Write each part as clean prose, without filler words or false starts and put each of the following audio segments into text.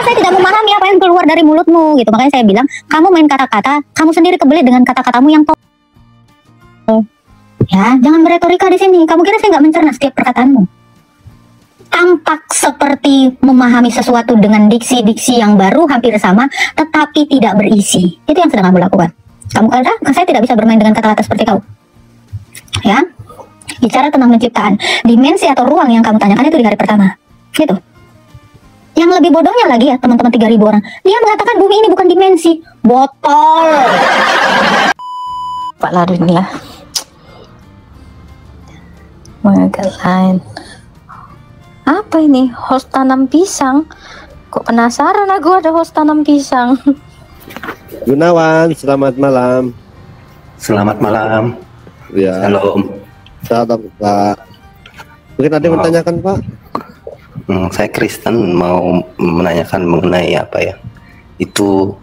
saya tidak memahami apa yang keluar dari mulutmu gitu. Makanya saya bilang, kamu main kata-kata, kamu sendiri kebelit dengan kata-katamu yang ya, jangan beretorika di sini. Kamu kira saya nggak mencerna setiap perkataanmu? Tampak seperti memahami sesuatu dengan diksi-diksi yang baru hampir sama, tetapi tidak berisi. Itu yang sedang kamu lakukan. Kamu kata, saya tidak bisa bermain dengan kata-kata seperti kau. Ya, bicara tentang penciptaan, dimensi atau ruang yang kamu tanyakan itu di hari pertama. Gitu. Yang lebih bodohnya lagi ya, teman-teman 3.000 orang. Dia mengatakan bumi ini bukan dimensi. Botol. Pak Ladu ini lah. Agak lain. Apa ini? Host tanam pisang? Kok penasaran aku ada host tanam pisang. Gunawan, selamat malam. Selamat malam. Ya. Shalom. Selamat Pak. Mungkin ada yang bertanyakan Pak? Saya Kristen, mau menanyakan mengenai apa ya? Itu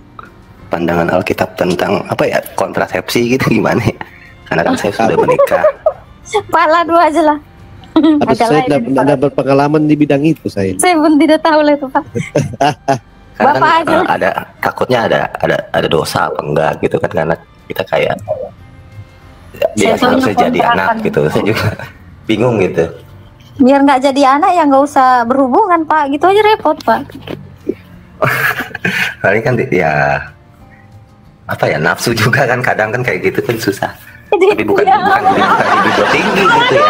pandangan Alkitab tentang apa ya? Kontrasepsi gitu gimana ya? Karena kan saya sudah menikah. Pak Ladu aja lah. Tapi saya tidak berpengalaman di bidang itu saya. Saya pun tidak tahu lah itu Pak. Karena Bapak kan, aja. ada takutnya ada dosa apa enggak gitu kan, karena kita kayak dia harusnya jadi anak gitu. Saya juga bingung gitu. Biar nggak jadi anak ya nggak usah berhubungan Pak, gitu aja repot Pak. Paling kan ya apa ya, nafsu juga kan kadang kan kayak gitu kan susah. Tapi bukan libido tinggi gitu ya.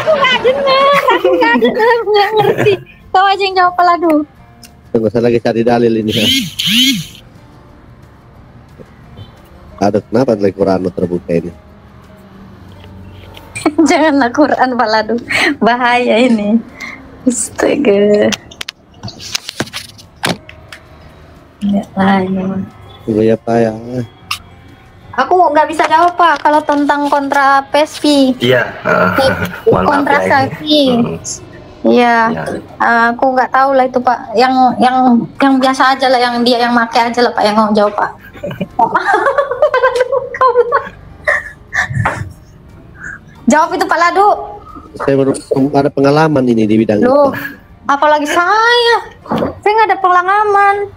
Aku nggak ngerti. Kau aja yang jawab Pak Ladu. Tunggu, saya lagi cari dalil ini ya. Aduh, kenapa lagi Quran terbuka ini? Janganlah Quran Pak Ladu, bahaya ini. Astaga. Ya, Tunggu ya Pak ya. aku nggak bisa jawab Pak kalau tentang kontrasepsi. Iya. Mohon maaf ya Kontrasepsi. ini. Iya. Ya. Aku nggak tahu lah itu Pak. Yang biasa aja lah, yang dia yang pakai aja lah Pak, yang mau jawab Pak. Jawab itu Pak Ladu. Saya baru ada pengalaman ini di bidang Loh, itu. apalagi saya nggak ada pengalaman.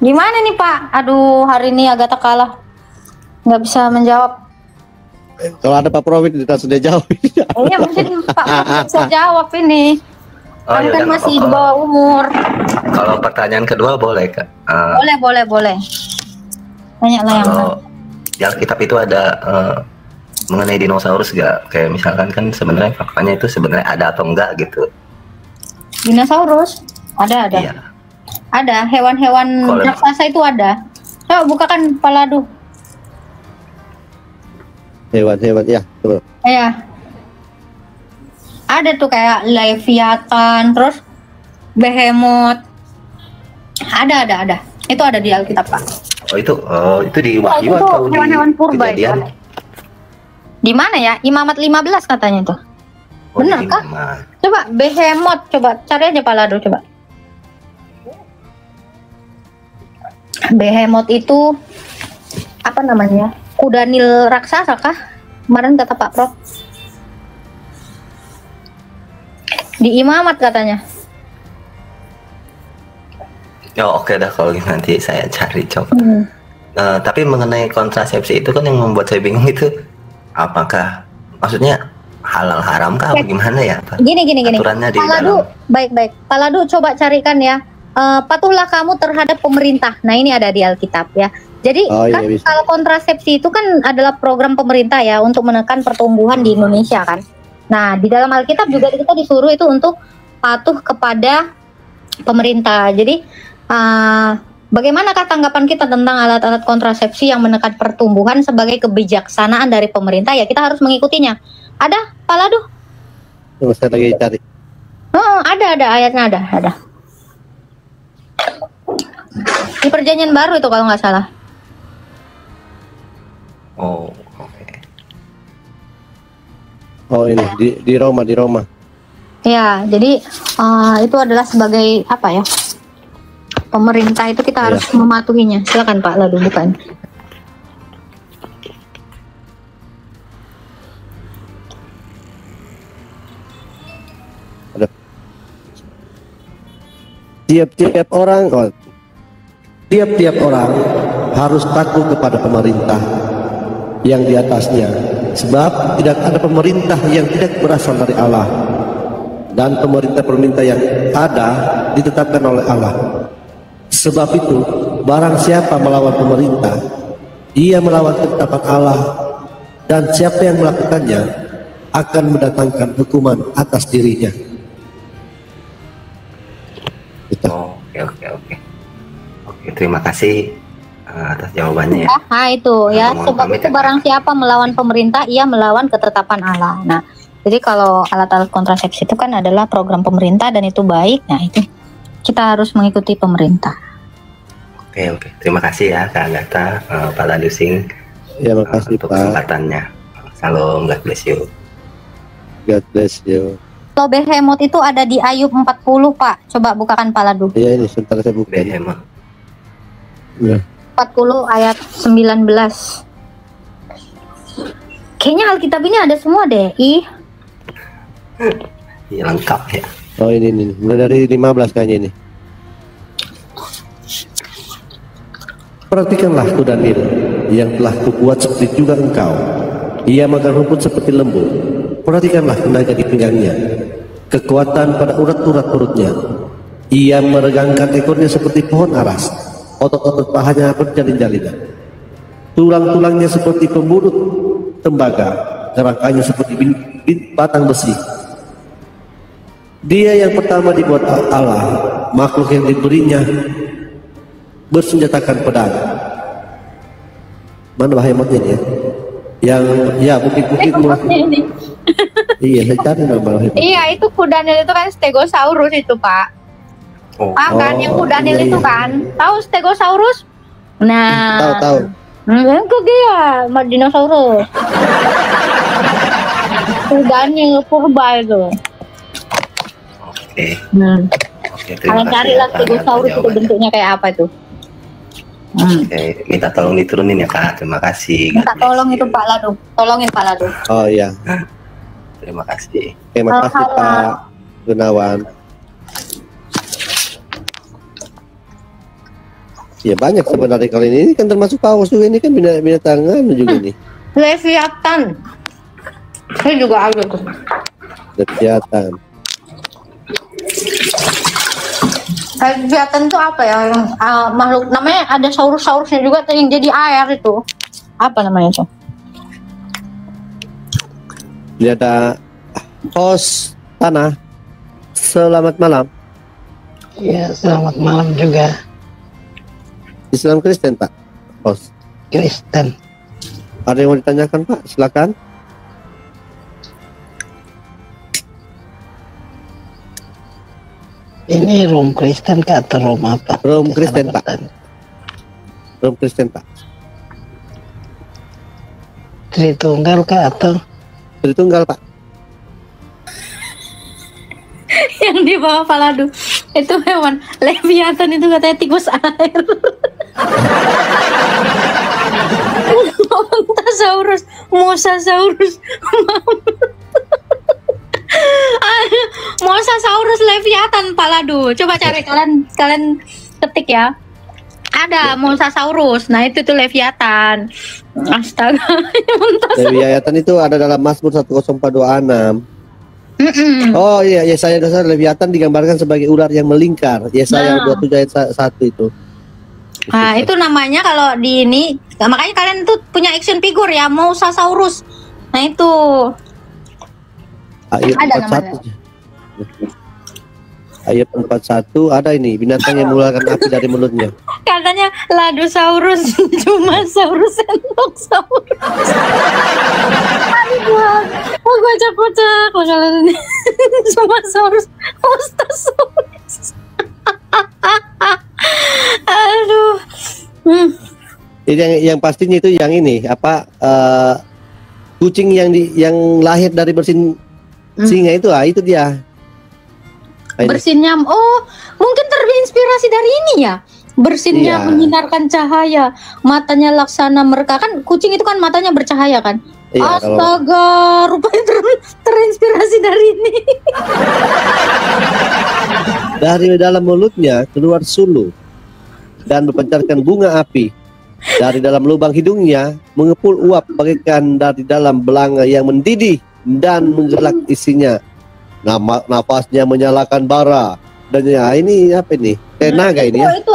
Gimana nih Pak? Aduh, hari ini agak tak kalah, nggak bisa menjawab. Kalau ada Pak Profit kita sudah jawab. Iya, mungkin Pak bisa jawab ini. Oh, Kan yaudah, masih di kalau- bawah umur. Kalau pertanyaan kedua boleh Kak. Boleh. Tanya lah yang Kalau di Alkitab itu ada mengenai dinosaurus gak? Kayak misalkan kan sebenarnya faktanya itu sebenarnya ada atau enggak gitu. dinosaurus. Ada. Iya. Ada hewan-hewan Kalau- raksasa itu ada. Coba bukakan Pak Ladu. Hewan-hewan ya, betul. Ya. Ada tuh kayak Leviathan, terus Behemoth. Ada. Itu ada di Alkitab Pak. Itu di Wahyu itu atau di hewan-hewan purba itu Kejadian? ada. Di mana ya? Imamat 15 katanya tuh. Oh, Bener di kah? Imamat. Coba Behemoth, coba cari aja Pak Ladu coba. Behemoth itu apa namanya? Kuda Nil raksasa kah? Kemarin kata Pak Prof. Di Imamat katanya. Ya oke dah kalau gitu nanti saya cari coba. Hmm. Tapi mengenai kontrasepsi itu kan yang membuat saya bingung itu, apakah maksudnya halal haram kah atau gimana ya Pak? Gini. Aturannya di Pak Ladu, dalam. baik. Pak Ladu coba carikan ya. Patuhlah kamu terhadap pemerintah. Nah ini ada di Alkitab ya. Jadi Oh, iya, kan bisa. kalau kontrasepsi itu kan adalah program pemerintah ya untuk menekan pertumbuhan di Indonesia kan. Nah di dalam Alkitab juga kita disuruh itu untuk patuh kepada pemerintah. Jadi bagaimanakah tanggapan kita tentang alat-alat kontrasepsi yang menekan pertumbuhan sebagai kebijaksanaan dari pemerintah? Ya kita harus mengikutinya. Ada Pak Ladu? Tunggu, saya lagi cari. Ada ayatnya ada. Di perjanjian baru itu kalau nggak salah. Oh oke. Oh ini di Roma. Ya, jadi itu adalah sebagai apa ya? Pemerintah itu kita harus mematuhinya. Silakan Pak Ladu bukan. tiap-tiap orang harus takut kepada pemerintah yang di atasnya, sebab tidak ada pemerintah yang tidak berasal dari Allah, dan pemerintah yang ada ditetapkan oleh Allah. Sebab itu barang siapa melawan pemerintah, ia melawan ketetapan Allah, dan siapa yang melakukannya akan mendatangkan hukuman atas dirinya. Gitu. Oke, terima kasih atas jawabannya ya. Nah itu ya, Mohon sebab pamit itu ya, Kak. barang siapa melawan pemerintah, ia melawan ketetapan Allah. Nah, jadi kalau alat-alat kontrasepsi itu kan adalah program pemerintah dan itu baik. Nah itu kita harus mengikuti pemerintah. Oke, terima kasih ya Kak Agatha, Pak Ladusing, Ya, makasih untuk Pak. kesempatannya. Salam, God bless you. God bless you. Kalau Behemoth itu ada di Ayub 40 Pak. Coba bukakan Pak Ladu. Ya, ini sebentar saya buka. Behemoth. Ya. 40 ayat 19. Kayaknya Alkitab ini ada semua deh. Iya, lengkap ya. Oh, ini. Mulai dari 15 kayaknya ini. Perhatikanlah kuda Nil yang telah kubuat seperti juga engkau. Ia makan rumput seperti lembu. Perhatikanlah tenaga di pinggangnya, kekuatan pada urat-urat perutnya. Ia meregangkan ekornya seperti pohon aras, otot-otot pahanya berjalin-jalinan. Tulang-tulangnya seperti pembunuh tembaga, kerangkanya seperti batang besi. Dia yang pertama dibuat Allah, makhluk yang diberinya bersenjatakan pedang. Mana Behemothnya ya? Yang ya bukit-bukit Ini. iya, saya cari nama Behemoth. Iya, itu kuda Nil itu kan Stegosaurus itu Pak. Kan yang kuda Nil iya, itu iya. kan. Tahu Stegosaurus? Nah. Tahu. Itu dia, dinosaurus. Kuda Nil purba itu. Oke, Kalian terima kasih carilah ya, Kak, Stegosaurus atas itu jawabannya. bentuknya kayak apa itu. Oke, minta tolong diturunin ya Kak. Terima kasih. Minta God bless tolong you. itu Pak Ladu. Tolongin Pak Ladu. Oh iya. Terima kasih. Terima kasih Halo. Pak Gunawan. Ya banyak sebenarnya kali ini kan termasuk paus juga, ini kan binatang juga nih. Leviathan. Saya juga ada tuh. Leviathan. Leviathan itu apa ya? Yang makhluk namanya ada saurus-saurusnya juga tuh yang jadi air itu. Apa namanya itu? Dia ada host tanah. Selamat malam. Ya, selamat malam juga, Islam Kristen Pak. Host. Kristen. Ada yang mau ditanyakan Pak? Silakan. Ini Rom Kristen kah atau Rom apa? Rom Kristen, Pak. Keselamatan. Rom Kristen Pak. Tritunggal kah atau Tritunggal Pak. Yang di bawah Paladu itu hewan Leviathan itu katanya tikus air. Montasaurus, Mosasaurus, Mosasaurus Leviathan Paladu. Coba cari kalian ketik ya. Ada Mosasaurus. Nah itu tuh Leviathan. Astaga. Leviathan itu ada dalam Mazmur 104:26. Oh iya, Yesaya dasar Leviathan digambarkan sebagai ular yang melingkar. Yesaya 27 ayat 1 itu. Nah itu namanya kalau di ini, makanya kalian tuh punya action figure ya, Mosasaurus. Nah itu Ayat ada 41. Ayat 41 ada ini, binatang yang mengeluarkan api dari mulutnya. katanya Ladosaurus, Jumasaurus, Sendoksaurus. Aduh, gue kocak-kocak bakalan ini. Jumasaurus, Ostasaurus. Aduh. Yang pastinya itu yang ini apa kucing yang lahir dari bersin singa itu itu dia. Ini. Bersinnya, oh mungkin terinspirasi dari ini ya. Bersinnya Iya. menyinarkan cahaya, matanya laksana mereka, kan kucing itu kan matanya bercahaya kan. Iya, kalau Astaga, rupanya terinspirasi dari ini. dari dalam mulutnya keluar sulu dan berpancarkan bunga api. Dari dalam lubang hidungnya mengepul uap bagaikan dari dalam belanga yang mendidih dan menggelak isinya. Napasnya menyalakan bara. Dan ya ini apa ini? Kayak naga ini ya. Itu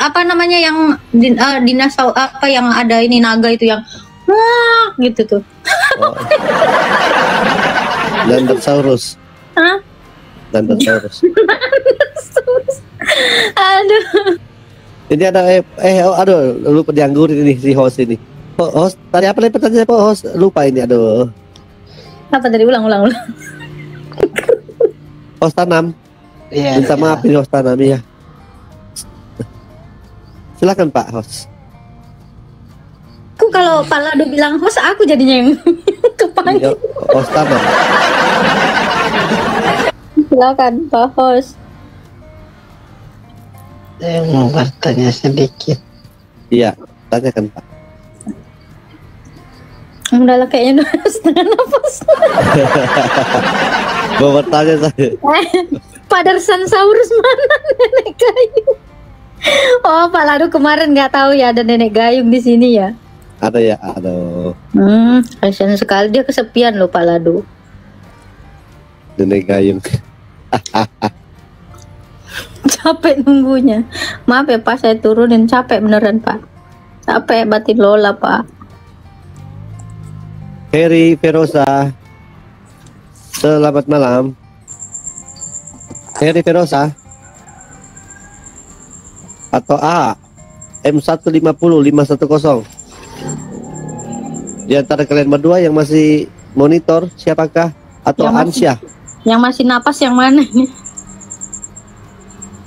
apa namanya yang dinosaurus apa yang ada ini naga itu yang wah gitu tuh. Oh. Dandasaurus. Hah? Dandasaurus. Aduh. Ini ada aduh lupa dianggurin ini si host ini. Host tadi apa nih pertanyaan Pak host? Lupa ini aduh. Apa tadi ulang. Host tanam. Iya. Minta iya. maaf ini host tanam ya. Silakan Pak host. Aku kalau Pak Lado bilang host, aku jadinya yang kepanggil. Host tanam. Silakan Pak host. Saya mau bertanya sedikit. Iya, tanyakan Pak. Udah lah kayaknya udah setengah nafas. Mau bertanya saya. Pak Darsansaurus mana nenek gayung? Oh, Pak Lado kemarin nggak tahu ya ada nenek gayung di sini ya. Ada ya, aduh. Kasihan sekali dia kesepian loh Pak Lado. Nenek gayung. Capek nunggunya. Maaf ya Pak, saya turunin, capek beneran Pak. Capek batin Lola Pak. Heri Ferosa. Selamat malam. Heri Ferosa. Atau A M150510. Di antara kalian berdua yang masih monitor siapakah? Atau Yang masih- Ansyah? Yang masih napas yang mana nih?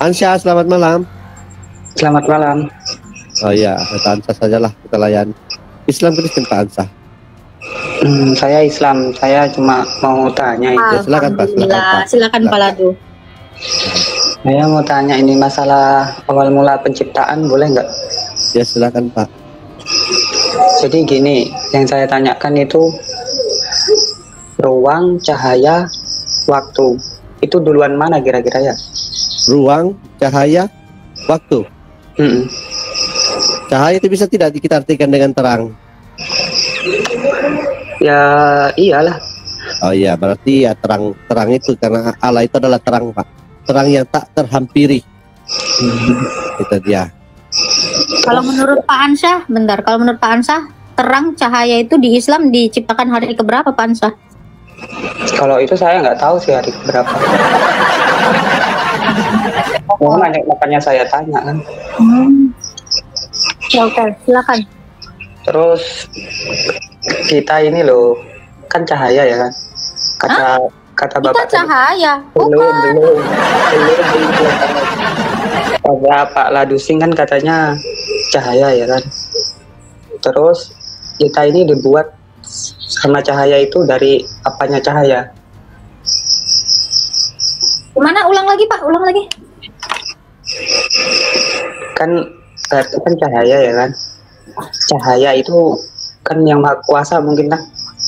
Ansyah, selamat malam. Selamat malam. Oh iya, kata Ansyah sajalah kita layan. Islam Kristen Pak Ansyah. Saya Islam. Saya cuma mau tanya itu. Ya, silakan, Pak. Alhamdulillah. Silakan Pak Lado. Saya mau tanya ini masalah awal mula penciptaan, boleh nggak? Ya silakan Pak. Jadi gini, yang saya tanyakan itu ruang, cahaya, waktu. Itu duluan mana kira-kira ya? Ruang, cahaya, waktu. Mm-mm. Cahaya itu bisa tidak kita artikan dengan terang? Ya iyalah. Oh iya, berarti ya terang itu karena Allah itu adalah terang Pak. Terang yang tak terhampiri. Itu dia. Kalau menurut Pak Ansyah, bentar. Kalau menurut Pak Ansyah, terang cahaya itu di Islam diciptakan hari keberapa Pak Ansyah? Kalau itu saya nggak tahu sih hari berapa. Makanya saya tanya kan. Ya, oke, silakan. Terus kita ini loh kan cahaya ya kan? Kata Kita bapak tadi. cahaya. Belum. Ada Pak Ladusing kan katanya cahaya ya kan. Terus kita ini dibuat sama cahaya itu dari apanya cahaya? Gimana? Ulang lagi Pak, ulang lagi. Kan berarti kan cahaya ya kan. Cahaya itu kan yang maha kuasa mungkin lah.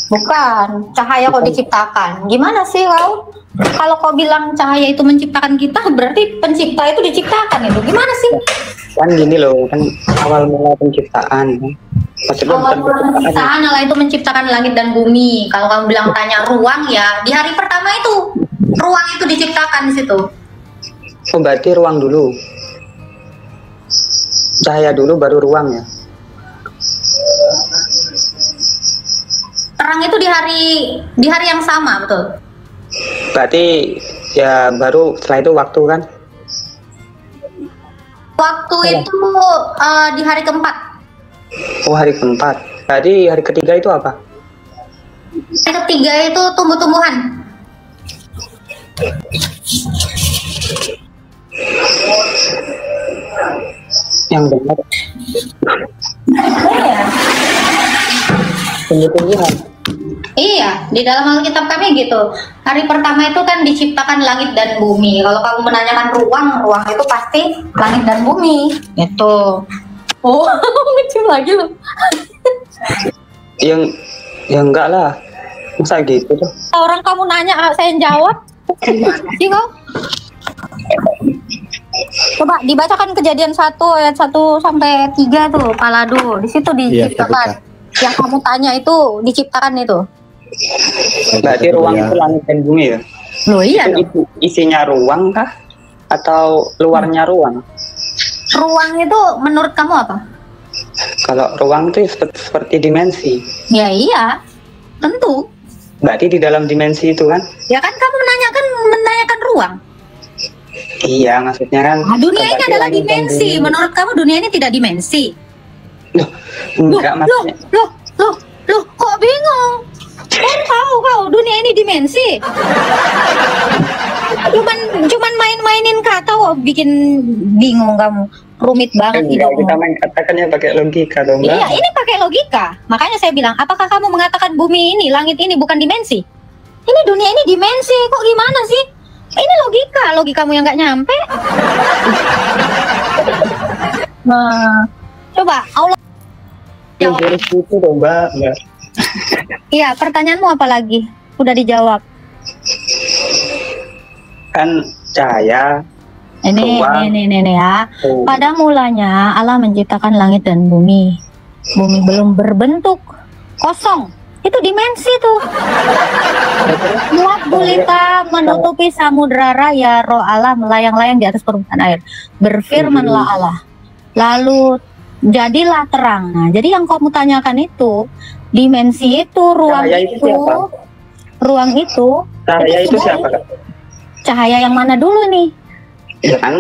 Bukan, cahaya kok diciptakan. Gimana sih kau? Kalau kau bilang cahaya itu menciptakan kita, berarti pencipta itu diciptakan itu. Gimana sih? Kan gini loh, kan awal mula penciptaan kan. Maksudnya Awal bukan mula penciptaan Allah itu menciptakan langit dan bumi. Kalau kamu bilang tanya ruang ya, di hari pertama itu ruang itu diciptakan di situ. Oh, berarti ruang dulu. Cahaya dulu baru ruang ya. Terang itu di hari yang sama, betul. Berarti ya baru setelah itu waktu kan. Waktu itu di hari keempat. Oh, hari keempat. Jadi hari ketiga itu apa? Hari ketiga itu tumbuh-tumbuhan. Yang benar. Tumbuh-tumbuhan. Iya, di dalam Alkitab kami gitu. Hari pertama itu kan diciptakan langit dan bumi. Kalau kamu menanyakan ruang itu pasti langit dan bumi. Itu. Oh, lucu lagi loh. Ya enggak lah. Masa gitu tuh? Orang kamu nanya, saya yang jawab. Gimana sih kau? Coba dibacakan Kejadian 1 ayat 1 sampai 3 tuh, Pak Ladu. Di situ Iya, diciptakan. Yang kamu tanya itu diciptakan itu. Berarti ruang itu langit dan bumi ya? Loh iya dong. Itu isinya ruang kah? Atau luarnya ruang? Ruang itu menurut kamu apa? Kalau ruang itu seperti dimensi. Ya iya, tentu. Berarti di dalam dimensi itu kan? Ya kan kamu menanyakan ruang. Iya, maksudnya kan. Nah, dunia ini berarti adalah langit dan dimensi. bumi. Menurut kamu dunia ini tidak dimensi? Loh, enggak maksudnya. Loh, kok bingung? Kau dunia ini dimensi. Cuman main-mainin kata kok bikin bingung kamu. Rumit banget Enggak, hidupmu. kita main katakannya pakai logika dong. Iya, ini pakai logika. Makanya saya bilang, apakah kamu mengatakan bumi ini, langit ini bukan dimensi? Ini dunia ini dimensi, kok gimana sih? Ini logikamu yang nggak nyampe. Nah, coba Allah. Yang jurus itu dong, Mbak. Iya, pertanyaanmu apa lagi? Udah dijawab. Kan cahaya. Ini ya. Pada mulanya Allah menciptakan langit dan bumi. Bumi belum berbentuk, kosong. Itu dimensi tuh. Muat gulita menutupi samudra raya, roh Allah melayang-layang di atas permukaan air. Berfirmanlah Allah. Lalu jadilah terang. Nah, jadi yang kamu tanyakan itu, dimensi itu, ruang Cahaya itu itu, siapa? ruang itu. Cahaya itu siapa? Cahaya yang mana dulu nih? Ya kan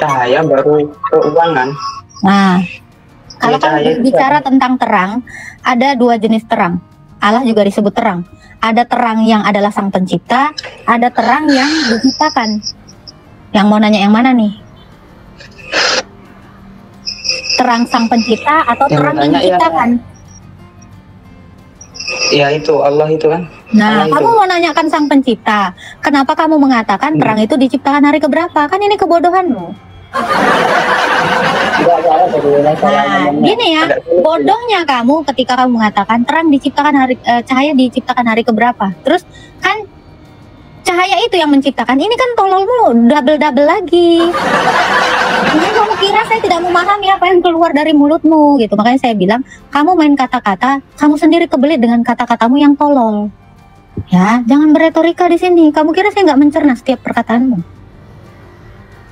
cahaya baru ruangan. Nah, kalau Ya, cahaya kamu itu bicara tentang terang, ada dua jenis terang. Allah juga disebut terang. Ada terang yang adalah sang pencipta, ada terang yang diciptakan. Yang mau nanya yang mana nih? Terang sang pencipta atau Yang terang yang tanya ya. diciptakan? Ya itu Allah itu kan. Nah, Allah kamu itu. mau nanyakan sang pencipta. Kenapa kamu mengatakan terang itu diciptakan hari keberapa? Kan ini kebodohanmu. Nah, gini ya, bodohnya kamu ketika kamu mengatakan terang diciptakan cahaya diciptakan hari keberapa. Terus kan cahaya itu yang menciptakan. Ini kan tololmu double lagi. Ini kamu kira saya tidak memahami apa yang keluar dari mulutmu gitu. Makanya saya bilang, kamu main kata-kata, kamu sendiri kebelit dengan kata-katamu yang tolol. Ya, jangan beretorika di sini. Kamu kira saya nggak mencerna setiap perkataanmu?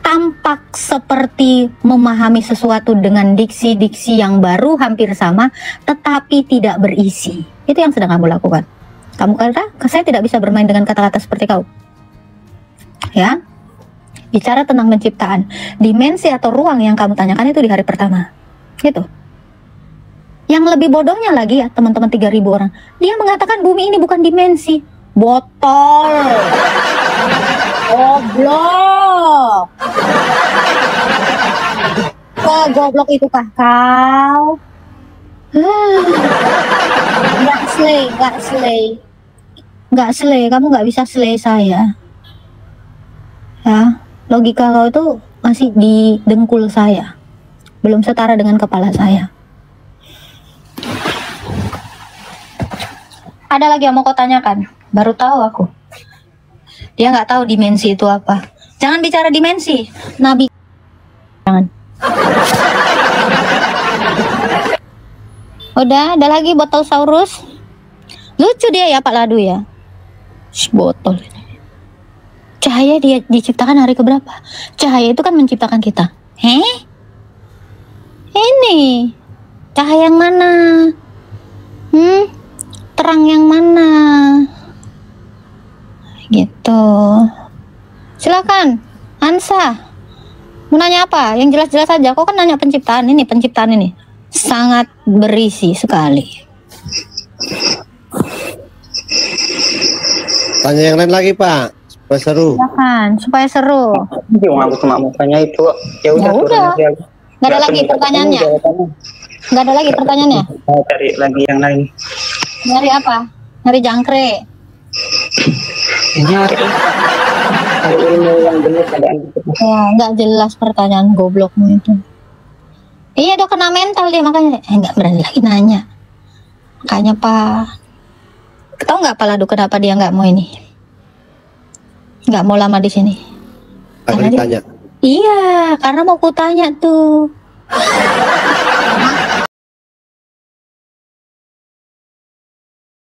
Tampak seperti memahami sesuatu dengan diksi-diksi yang baru hampir sama, tetapi tidak berisi. Itu yang sedang kamu lakukan. Kamu kata, saya tidak bisa bermain dengan kata-kata seperti kau. Ya, bicara tentang penciptaan, dimensi atau ruang yang kamu tanyakan itu di hari pertama. Gitu. Yang lebih bodohnya lagi ya, teman-teman 3.000 orang. Dia mengatakan bumi ini bukan dimensi. Botol. Goblok. Goblok itu kah kau? Nggak slay, kamu nggak bisa slay saya. Ya, logika kau itu masih di dengkul saya, belum setara dengan kepala saya. Ada lagi yang mau kau tanyakan? Baru tahu aku. Dia nggak tahu dimensi itu apa. Jangan bicara dimensi, Nabi. Jangan. Udah, ada lagi botol saurus. Lucu dia ya Pak Ladu ya. Botol ini. Cahaya dia diciptakan hari keberapa? Cahaya itu kan menciptakan kita. Ini cahaya yang mana? Terang yang mana? Gitu. Silakan, Ansa. Mau nanya apa? Yang jelas-jelas aja. Kok kan nanya penciptaan ini sangat berisi sekali. Tanya yang lain lagi Pak, supaya seru. Silakan, supaya seru. Aku cuma mau tanya itu. Ya udah. Nggak ada lagi pertanyaannya. Nggak ada lagi pertanyaannya. Cari lagi yang lain. Nyari apa? Nyari jangkrik. Nyari ilmu yang benar keadaan. Ya, nggak jelas pertanyaan goblokmu itu. Iya, udah kena mental dia makanya nggak berani lagi nanya. Makanya Pak, Tahu nggak Pak Ladu kenapa dia nggak mau ini? Nggak mau lama di sini? Karena ditanya. Iya, karena mau kutanya tuh.